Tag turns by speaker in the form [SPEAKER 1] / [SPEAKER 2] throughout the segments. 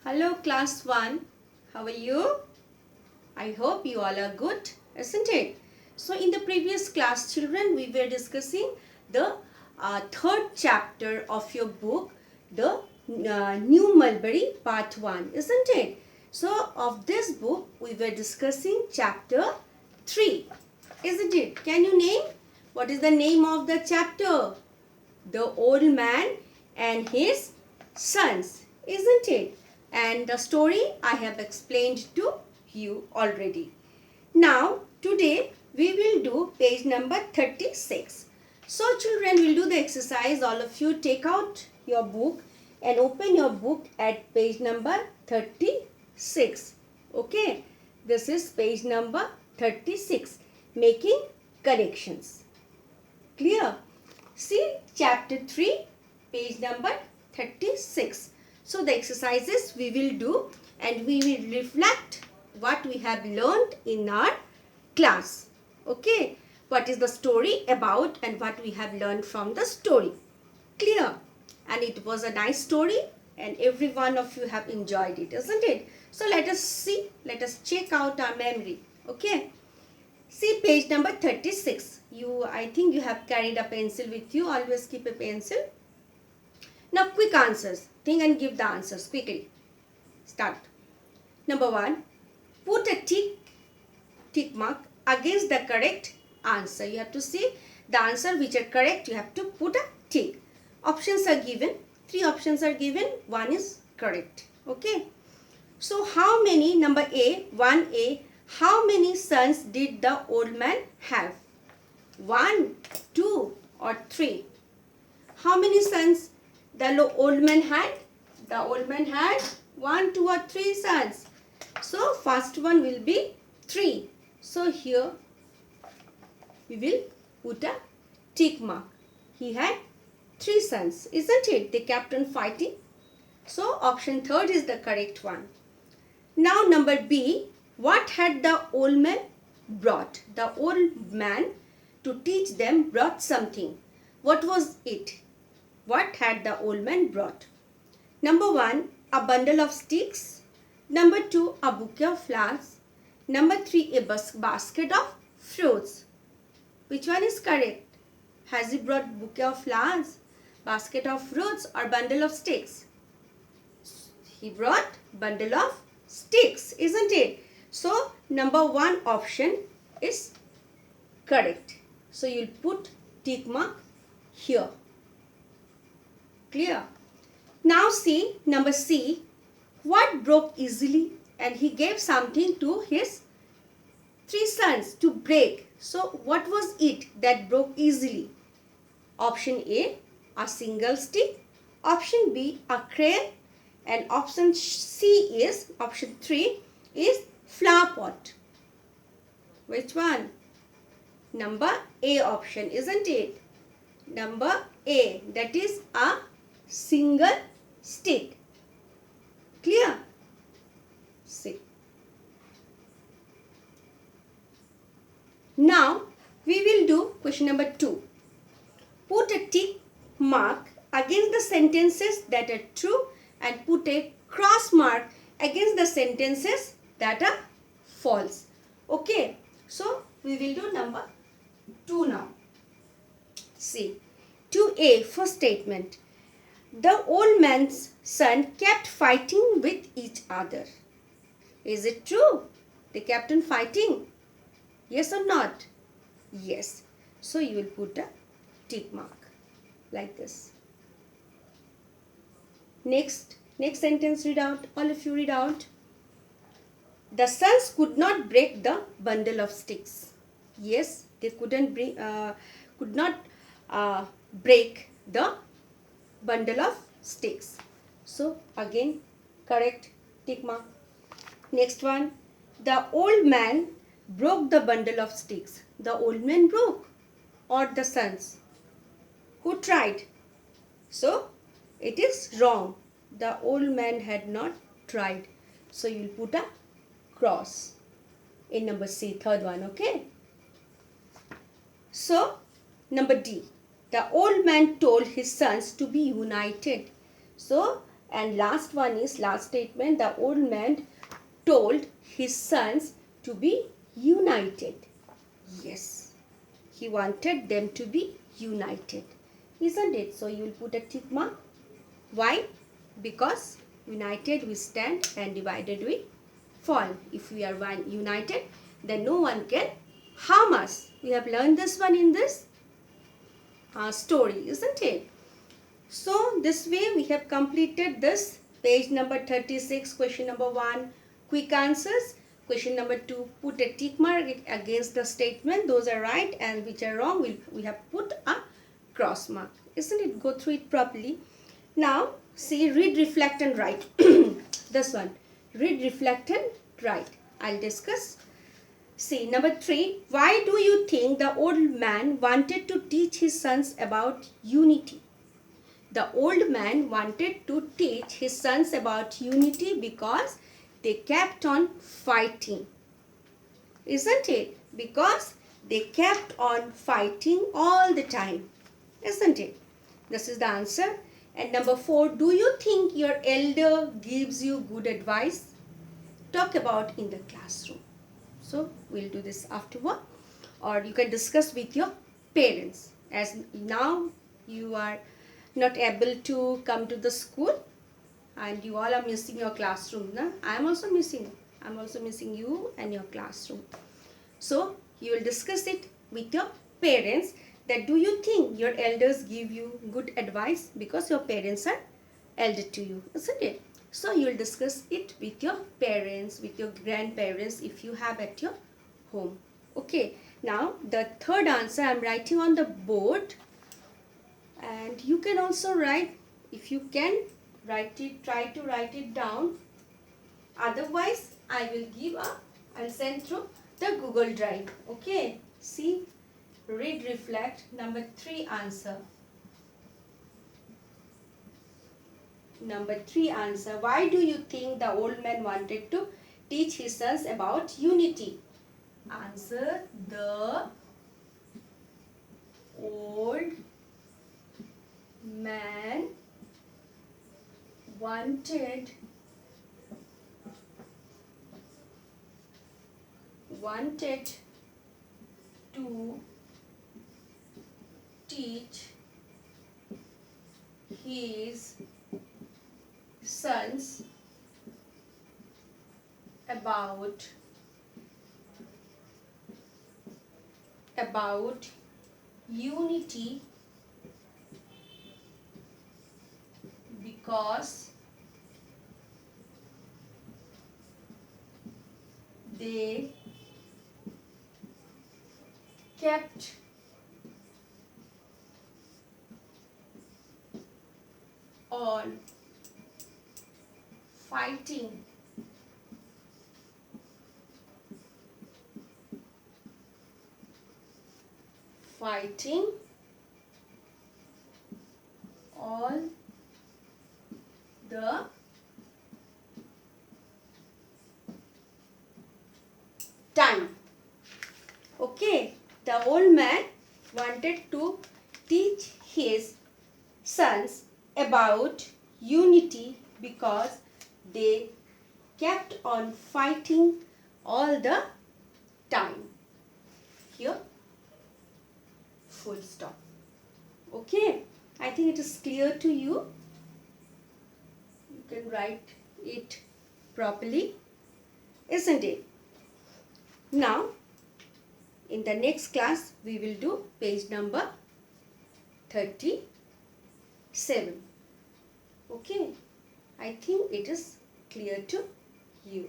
[SPEAKER 1] Hello class 1, how are you? I hope you all are good, isn't it? So in the previous class children, we were discussing the third chapter of your book, the New Mulberry part 1, isn't it? So of this book, we were discussing chapter 3, isn't it? Can you name? What is the name of the chapter? The Old Man and His Sons, isn't it? And the story I have explained to you already. Now, today we will do page number 36. So, children, will do the exercise. All of you take out your book and open your book at page number 36. Okay, this is page number 36, making corrections. Clear? See chapter 3, page number 36. So the exercises we will do and we will reflect what we have learned in our class. Okay, what is the story about and what we have learned from the story. Clear? And it was a nice story and every one of you have enjoyed it, isn't it? So let us see, let us check out our memory. Okay. See page number 36. I think you have carried a pencil with you. Always keep a pencil. Now quick answers. Think and give the answers quickly. Start. Number 1. Put a tick mark against the correct answer. You have to see the answer which are correct. You have to put a tick. Options are given. 3 options are given. 1 is correct. Okay. So how many, number A, 1A, how many sons did the old man have? 1, 2 or 3? How many sons the old man had? The old man had 1, 2 or 3 sons. So first one will be 3. So here we will put a tick mark. He had 3 sons, isn't it? They kept on fighting. So option 3rd is the correct one. Now number B, what had the old man brought? The old man, to teach them, brought something. What was it? What had the old man brought? Number 1, a bundle of sticks. Number 2, a bouquet of flowers. Number 3, a basket of fruits. Which one is correct? Has he brought bouquet of flowers, basket of fruits or bundle of sticks? He brought bundle of sticks, isn't it? So number 1 option is correct. So you'll put tick mark here. Clear? Now see number C. What broke easily? And he gave something to his 3 sons to break. So what was it that broke easily? Option A, a single stick. Option B, a crane. And option option 3 is flower pot. Which one? Number A option, isn't it? Number A, that is a single stick. Clear? See. Now we will do question number 2. Put a tick mark against the sentences that are true and put a cross mark against the sentences that are false. Okay. So we will do number 2 now. See. 2A, first statement. The old man's son kept fighting with each other. Is it true? They kept on fighting. Yes or not? Yes. So you will put a tick mark like this. Next sentence read out. All of you read out. The sons could not break the bundle of sticks. Yes, they could not break the bundle of sticks. So again correct tick mark. Next one. The old man broke the bundle of sticks. The old man broke or the sons? Who tried? So it is wrong. The old man had not tried. So you will put a cross in number C, third one. Okay. So number D. The old man told his sons to be united. So And last one is last statement. The old man told his sons to be united. Yes, he wanted them to be united, isn't it? So you will put a tick mark. Why? Because united we stand and divided we fall. If we are one united, then no one can harm us. We have learned this one in this story, isn't it? So this way we have completed this page number 36, question number 1, quick answers. Question number 2, put a tick mark against the statement. Those are right, and which are wrong, we have put a cross mark. Isn't it? Go through it properly. Now, see, read, reflect and write. This one, read, reflect and write. I'll discuss. See, number 3, why do you think the old man wanted to teach his sons about unity? The old man wanted to teach his sons about unity because they kept on fighting. Isn't it? Because they kept on fighting all the time. Isn't it? This is the answer. And number 4, do you think your elder gives you good advice? Talk about in the classroom. So, we'll do this afterward. Or you can discuss with your parents. As now you are not able to come to the school and you all are missing your classroom. Na? I am also missing. I am also missing you and your classroom. So, you will discuss it with your parents, that do you think your elders give you good advice, because your parents are elder to you, isn't it? So, you will discuss it with your parents, with your grandparents if you have at your home. Okay. Now, the third answer I am writing on the board, and you can also write, if you can write it, try to write it down. Otherwise, I will send through the Google Drive. Okay. See, read, reflect. Number 3 answer. Number 3 answer. Why do you think the old man wanted to teach his sons about unity? Answer, the old man wanted to teach his sons about unity because they kept on fighting all the time. Okay, the old man wanted to teach his sons about unity because they kept on fighting all the time. Here, full stop. Okay, I think it is clear to you. You can write it properly, isn't it? Now, in the next class, we will do page number 37. Okay, I think it is clear to you.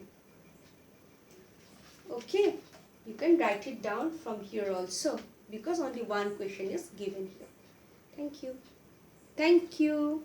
[SPEAKER 1] Okay, you can write it down from here also, because only one question is given here. Thank you. Thank you.